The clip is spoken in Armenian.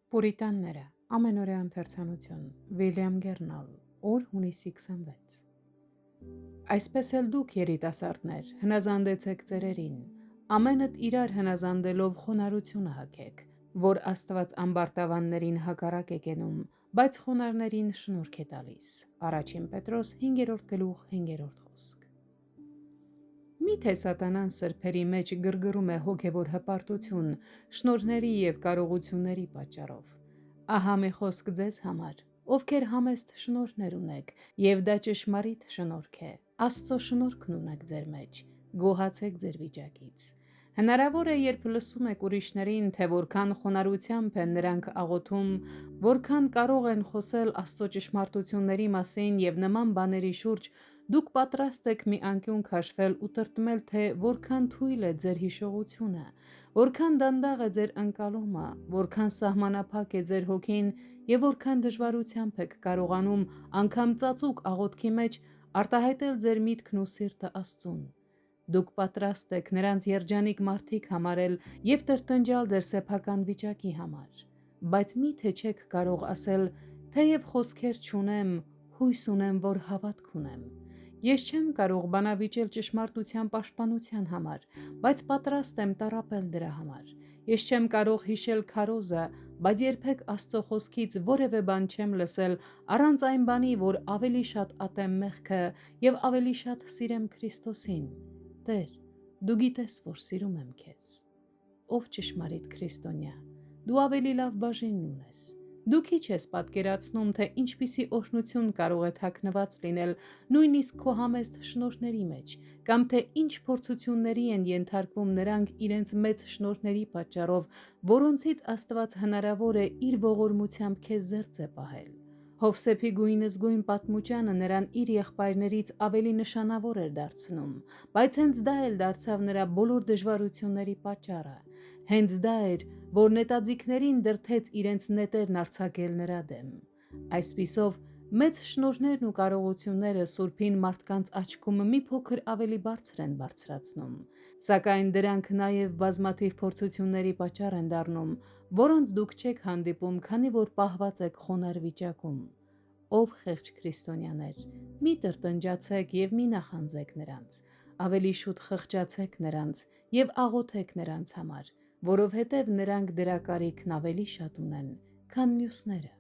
Պուրիտանները, ամենօրյա ընթերցանություն, Վիլյամ Գերնալ, օր հունիսի 26։ Այսպես էլ դուք երիտասարդներ, հնազանդեցեք ծերերին, ամենդ իրար հնազանդելով խոնարհությունը հագեք, որ Աստված ամբարտավաններին հակառակ է կենում, բայց խոնարհներին շնորհք է տալիս։ Առաջին Պետրոս 5:5 խոսք։ Միթե սատանան սրբերի մեջ գրգռում է հոգևոր հպարտություն, շնորհների և կարողությունների պատճառով։ Ահա մի խոսք ձեզ համար, ովքեր համեստ շնորհներ ունեք, և դա ճշմարիտ շնորհք է, Աստծո շնորհքն ունեք ձեր մեջ, գոհացեք ձեր վիճակից։ Հնարավոր է, երբ լսում եք ուրիշներին, թե որքան խոնարհությամբ են նրանք աղոթում, որքան կարող են խոսել Աստծո ճշմարտությունների մասին և նման բաների շուրջ, դուք պատրաստ եք մի անկյուն քաշվել ու տրտմել, թե որքան թույլ է ձեր հիշողությունը, որքան դանդաղ է ձեր ընկալումը, որքան սահմանափակ է ձեր հոգին և որքան դժվարությամբ եք կարողանում անգամ ծածուկ աղոթքի մեջ արտահայտել ձեր միտքն ու սիրտը Աստծուն։ Դուք պատրաստ եք նրանց երջանիկ մարդիկ համարել և տրտնջալ ձեր սեփական վիճակի համար, բայց միթե չեք կարող ասել, թեև խոսքեր չունեմ, հույս ունեմ, որ հավատք ունեմ։ Ես չեմ կարող բանավիճել ճշմարտության պաշտպանության համար, բայց պատրաստ եմ տառապել դրա համար։ Ես չեմ կարող հիշել քարոզը, բայց երբեք Աստծո խոսքից որևէ բան չեմ լսել, առանց այն բանի, որ ավելի շատ ատեմ մեղքը և ավելի շատ սիրեմ Քրիստոսին։ Տեր, դու գիտես, որ սիրում եմ քեզ։ Ով ճշմարիտ քրիստոնյա, դու ավելի լավ բաժին ունես։ Դու քիչ ես պատկերացնում, թե ինչպիսի օրհնություն կարող է թաքնված լինել նույնիսկ քո համեստ շնորհների մեջ, կամ թե ինչ փորձությունների են ենթարկվում նրանք իրենց մեծ շնորհների պատճառով, որոնցից Աստված հնարավոր է իր ողորմությամբ քեզ զերծ է պահել։ Հովսեփի գույնզգույն պատմուճանը նրան իր եղբայրներից ավելի նշանավոր էր դարձնում, բայց հենց դա էլ դարձավ նրա բոլոր դժվարությունների պատճառը։ Հենց դա էր, որ նետաձիգներին դրդեց իրենց նետերն արձակել նրա դեմ։ Այսպիսով, մեծ շնորհներն ու կարողությունները սուրբին մարդկանց աչքում մի փոքր ավելի բարձր են բարձրացնում, սակայն դրանք նաև բազմաթիվ փորձությունների պատճառ են դառնում, որոնց դուք չեք հանդիպում, քանի որ պահված եք խոնարհ վիճակում։ Ով խեղճ քրիստոնյաներ, մի տրտնջացեք և մի նախանձեք նրանց, ավելի շուտ խղճացեք նրանց և աղոթեք նրանց համար, որովհետև նրանք դրա կարիքն ավելի շատ ունեն, քան մյուսները։